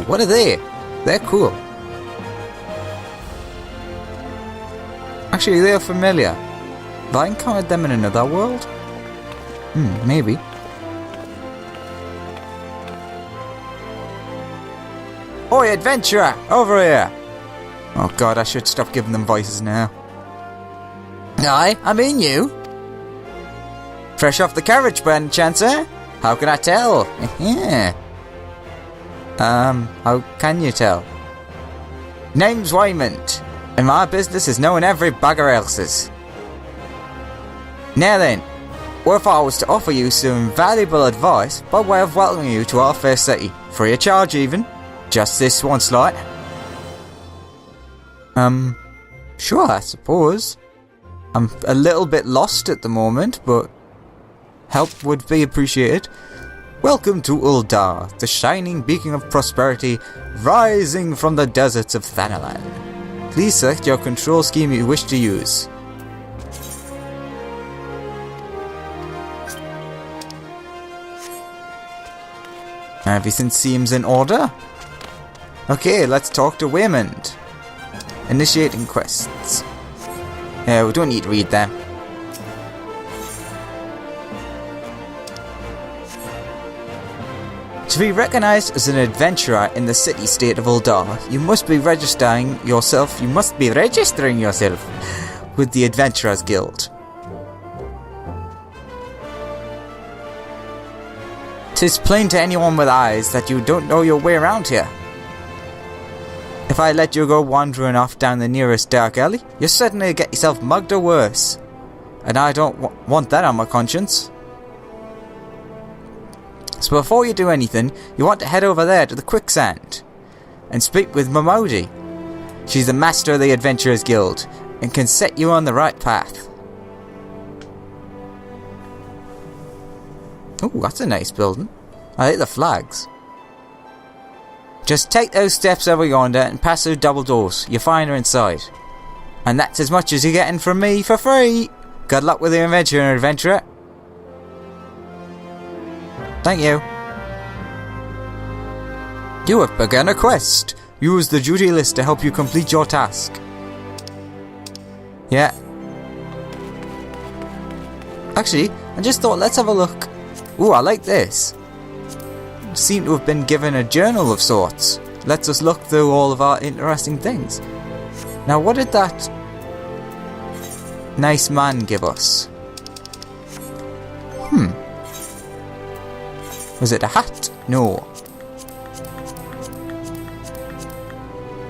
what are they? They're cool. Actually, they're familiar. Have I encountered them in another world? Maybe. Oi, adventurer! Over here! Oh god, I should stop giving them voices now. Aye, I mean you. Fresh off the carriage, by any chance, eh? How can I tell? How can you tell? Name's Waymond, and my business is knowing every bugger else's. Now then, what if I was to offer you some valuable advice by way of welcoming you to our fair city, free of charge even, just this once like? Sure, I suppose. I'm a little bit lost at the moment, but help would be appreciated. Welcome to Uldar, the shining beacon of prosperity rising from the deserts of Thanalan. Please select your control scheme you wish to use. Everything seems in order. Okay, let's talk to Waymond. Initiating quests. We don't need to read them. To be recognized as an adventurer in the city-state of Uldar, you must be registering yourself with the Adventurers Guild. 'Tis plain to anyone with eyes that you don't know your way around here. If I let you go wandering off down the nearest dark alley, you'll certainly get yourself mugged or worse. And I don't want that on my conscience. So before you do anything, you want to head over there to the quicksand and speak with Momodi. She's the master of the Adventurers Guild and can set you on the right path. Oh, that's a nice building. I like the flags. Just take those steps over yonder and pass through double doors. You'll find her inside. And that's as much as you're getting from me for free. Good luck with your adventure, adventurer. Thank you. You have begun a quest. Use the duty list to help you complete your task. Yeah. Actually, I just thought let's have a look. Ooh, I like this. Seem to have been given a journal of sorts. Lets us look through all of our interesting things. Now, what did that nice man give us? Was it a hat? No.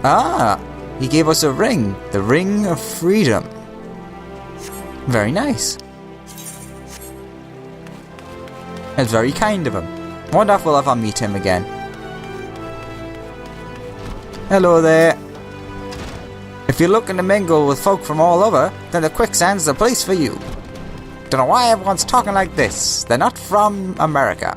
Ah, he gave us a ring. The Ring of Freedom. Very nice. That's very kind of him. Wonder if we'll ever meet him again. Hello there. If you're looking to mingle with folk from all over, then the quicksand's the place for you. Don't know why everyone's talking like this. They're not from America.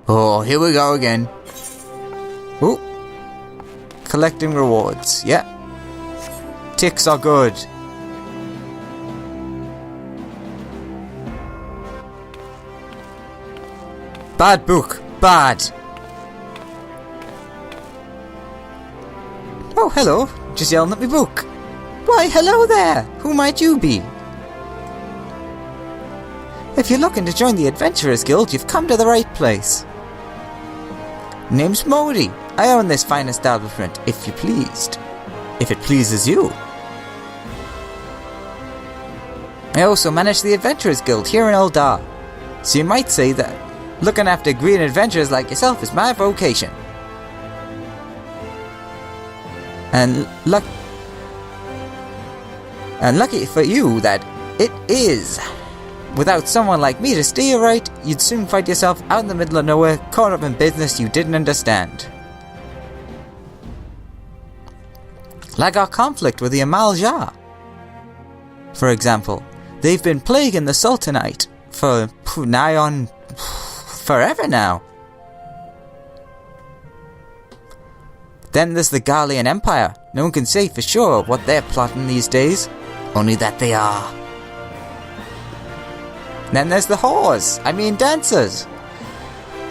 Oh, here we go again. Ooh. Collecting rewards. Yep. Ticks are good. Bad book. Bad. Oh, hello. Just yelling at me book. Why, hello there. Who might you be? If you're looking to join the Adventurers Guild, you've come to the right place. Name's Modi. I own this fine establishment, if you pleased. If it pleases you. I also manage the Adventurers Guild here in Uldar. So you might say that looking after green adventurers like yourself is my vocation. And lucky for you that it is. Without someone like me to steer you right, you'd soon find yourself out in the middle of nowhere, caught up in business you didn't understand. Like our conflict with the Amal Jah. For example, they've been plaguing the Sultanate for nigh on forever now. Then there's the Garlean Empire. No one can say for sure what they're plotting these days, only that they are. Then there's the whores, dancers.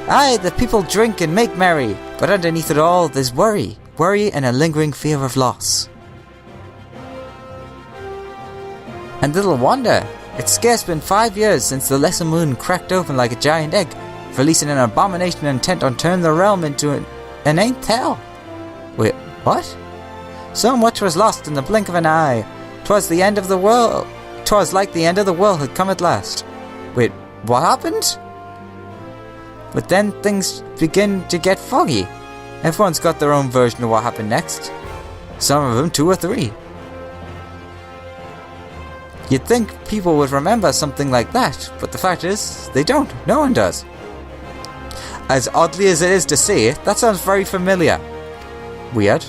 Aye, the people drink and make merry, but underneath it all there's worry. Worry and a lingering fear of loss. And little wonder, it's scarce been 5 years since the lesser moon cracked open like a giant egg, releasing an abomination intent on turning the realm into an eighth hell. Wait, what? So much was lost in the blink of an eye. 'Twas the end of the world. 'Twas like the end of the world had come at last. Wait, what happened? But then things begin to get foggy. Everyone's got their own version of what happened next. Some of them 2 or 3. You'd think people would remember something like that, but the fact is, they don't. No one does. As oddly as it is to say it, that sounds very familiar. Weird.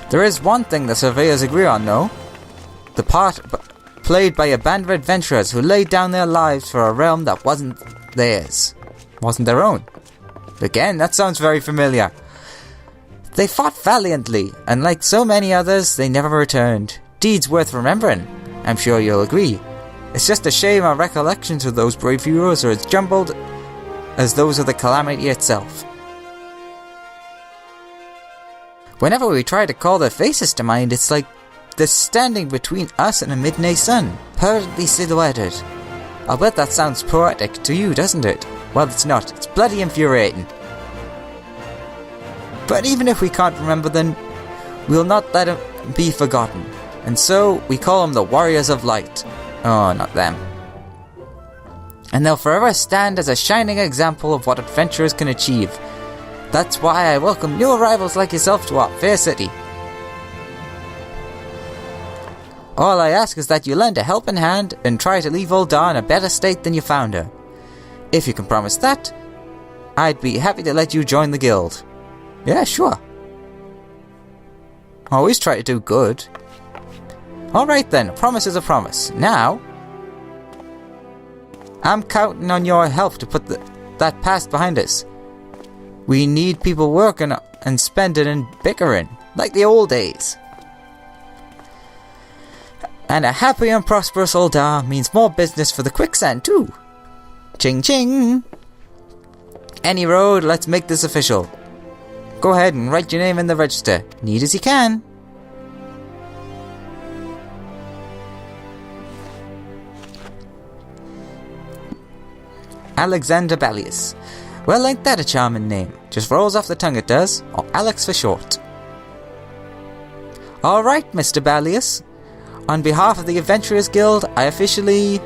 There is one thing the surveyors agree on, though. The part played by a band of adventurers who laid down their lives for a realm that wasn't theirs. Wasn't their own. Again, that sounds very familiar. They fought valiantly, and like so many others, they never returned. Deeds worth remembering, I'm sure you'll agree. It's just a shame our recollections of those brave heroes are as jumbled as those of the calamity itself. Whenever we try to call their faces to mind, it's like they're standing between us and a midday sun, perfectly silhouetted. I'll bet that sounds poetic to you, doesn't it? Well, it's not. It's bloody infuriating. But even if we can't remember them, we'll not let them be forgotten. And so, we call them the Warriors of Light. Oh, not them. And they'll forever stand as a shining example of what adventurers can achieve. That's why I welcome new arrivals like yourself to our fair city. All I ask is that you lend a helping hand and try to leave Ul'dah in a better state than you found her. If you can promise that, I'd be happy to let you join the guild. Yeah, sure. Always try to do good. Alright then, a promise is a promise. Now, I'm counting on your help to put that past behind us. We need people working and spending and bickering, like the old days. And a happy and prosperous Ul'dah means more business for the quicksand too. Ching ching! Any road, let's make this official. Go ahead and write your name in the register, neat as you can. Alexander Ballius. Well, ain't that a charming name? Just rolls off the tongue it does, or Alex for short. Alright, Mr. Ballius. On behalf of the Adventurers Guild, I officially...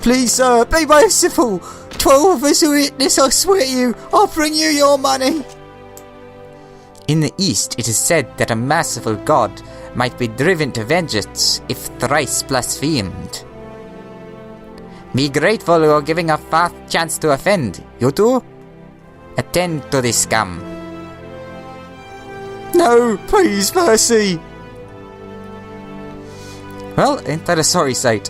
Please, sir, be merciful! 12 of us who witness, I swear to you, I'll bring you your money! In the East, it is said that a merciful god might be driven to vengeance if thrice blasphemed. Be grateful you're giving a fourth chance to offend, you two. Attend to this scum. No, please, mercy! Well, ain't that a sorry sight?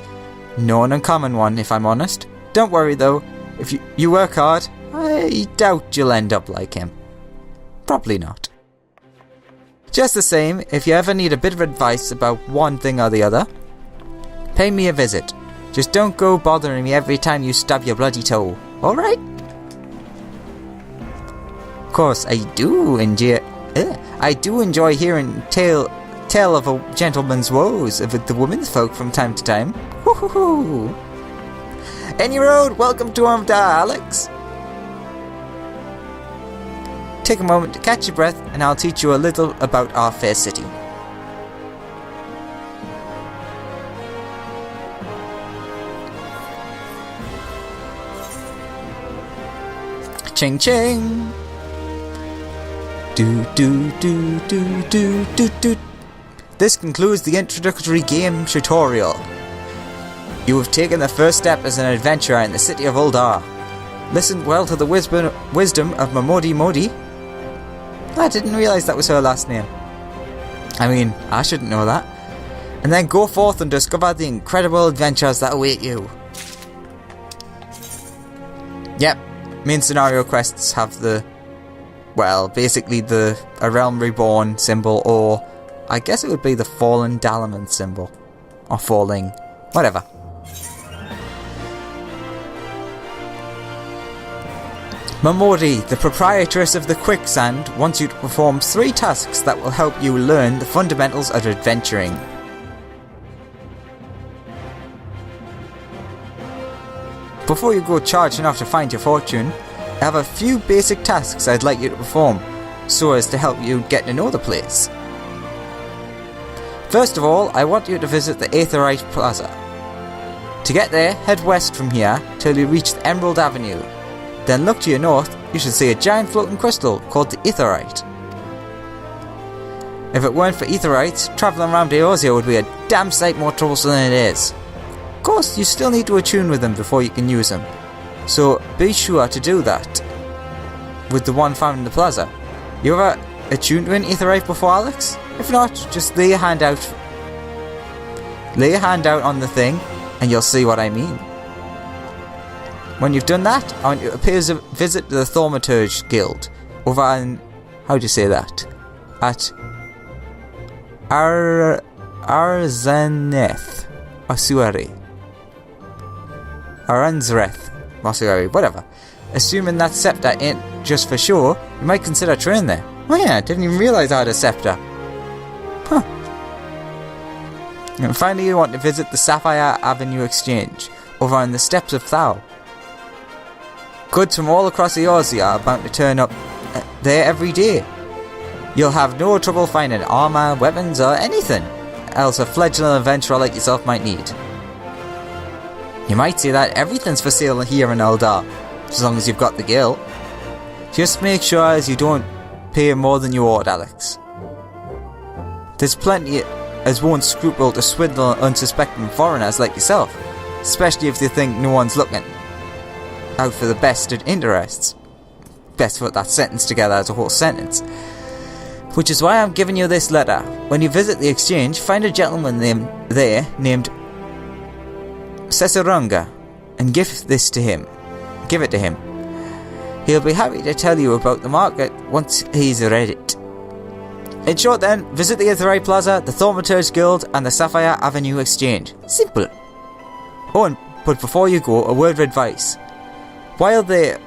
No an uncommon one, if I'm honest. Don't worry though, if you work hard, I doubt you'll end up like him. Probably not. Just the same, if you ever need a bit of advice about one thing or the other, pay me a visit. Just don't go bothering me every time you stub your bloody toe, alright? Of course, I do enjoy hearing tale of a gentleman's woes with the women's folk from time to time. Woo-hoo-hoo. Any road, welcome to Ul'dah, Alex. Take a moment to catch your breath and I'll teach you a little about our fair city. Ching ching! Do do do do do do do. This concludes the introductory game tutorial. You have taken the first step as an adventurer in the city of Ul'dah. Listen well to the wisdom of Mamodi Modi. I didn't realise that was her last name. I mean, I shouldn't know that. And then go forth and discover the incredible adventures that await you. Yep, main scenario quests have the, well, basically a realm reborn symbol, or I guess it would be the fallen Dalaman symbol. Or falling, whatever. Momori, the proprietress of the Quicksand, wants you to perform 3 tasks that will help you learn the fundamentals of adventuring. Before you go charging off to find your fortune, I have a few basic tasks I'd like you to perform, so as to help you get to know the place. First of all, I want you to visit the Aetheryte Plaza. To get there, head west from here till you reach the Emerald Avenue. Then look to your north, you should see a giant floating crystal called the Aetheryte. If it weren't for Aetherites, travelling around Eorzea would be a damn sight more troublesome than it is. Of course, you still need to attune with them before you can use them, so be sure to do that with the one found in the plaza. You ever attuned to an Aetherite before, Alex? If not, just lay your hand out. Lay your hand out on the thing, and you'll see what I mean. When you've done that, I want you to pay a visit to the Thaumaturge Guild over in, how do you say that? At Aranzreth Ossuary. Aranzreth Ossuary, whatever. Assuming that scepter ain't just for show, you might consider training there. Oh yeah, I didn't even realise I had a scepter. Huh. And finally, you want to visit the Sapphire Avenue Exchange over on the steps of Thau. Goods from all across Eorzea are bound to turn up there every day. You'll have no trouble finding armour, weapons, or anything else a fledgling adventurer like yourself might need. You might say that everything's for sale here in Eldar, as long as you've got the gil. Just make sure as you don't pay more than you ought, Alex. There's plenty as won't scruple to swindle unsuspecting foreigners like yourself, especially if they think no one's looking out for the vested interests. Best to put that sentence together as a whole sentence. Which is why I'm giving you this letter. When you visit the exchange, find a gentleman named Cesarunga and give it to him. He'll be happy to tell you about the market once he's read it. In short then, visit the Aetheryte Plaza, the Thaumaturge Guild, and the Sapphire Avenue Exchange. Simple. Oh, but before you go, a word of advice. While there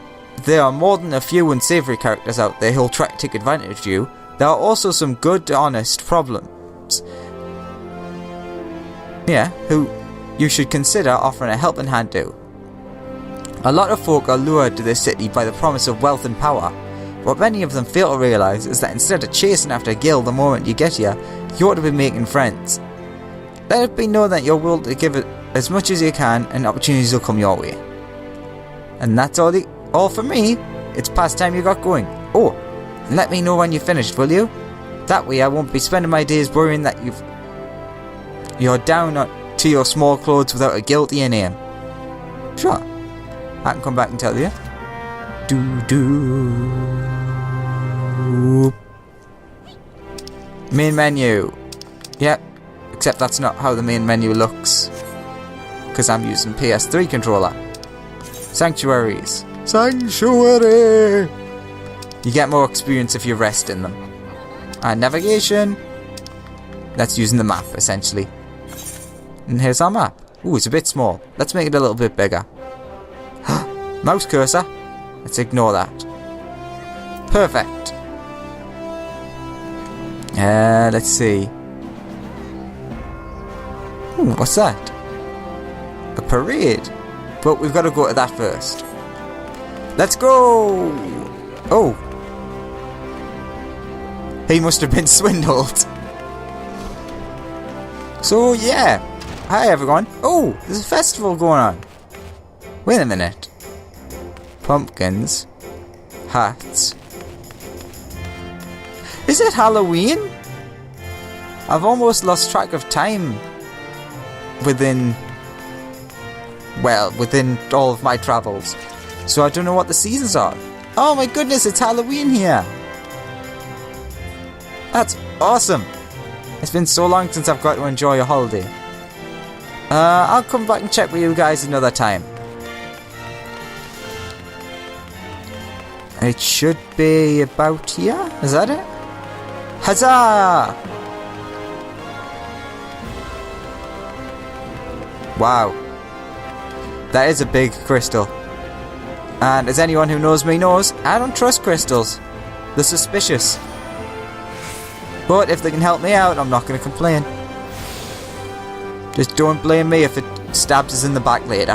are more than a few unsavoury characters out there who'll try to take advantage of you, there are also some good, honest problems. Yeah, who you should consider offering a helping hand to. A lot of folk are lured to this city by the promise of wealth and power. What many of them fail to realise is that instead of chasing after gil the moment you get here, you ought to be making friends. Let it be known that you're willing to give it as much as you can and opportunities will come your way. And that's all for me. It's past time you got going. Oh, and let me know when you're finished, will you? That way I won't be spending my days worrying that you're down to your small clothes without a guilty name. Sure, I can come back and tell you. Main menu. Yep, except that's not how the main menu looks, because I'm using PS3 controller. Sanctuaries. Sanctuary! You get more experience if you rest in them. And navigation. That's using the map, essentially. And here's our map. Ooh, it's a bit small. Let's make it a little bit bigger. Mouse cursor. Let's ignore that. Perfect. Let's see. Ooh, what's that? A parade. But we've got to go to that first. Let's go! Oh. He must have been swindled. So, yeah. Hi, everyone. Oh, there's a festival going on. Wait a minute. Pumpkins. Hats. Is it Halloween? I've almost lost track of time within all of my travels. So I don't know what the seasons are. Oh my goodness, it's Halloween here. That's awesome. It's been so long since I've got to enjoy a holiday. I'll come back and check with you guys another time. It should be about here. Is that it? Huzzah! Wow. That is a big crystal. And as anyone who knows me knows, I don't trust crystals. They're suspicious. But if they can help me out, I'm not going to complain. Just don't blame me if it stabs us in the back later.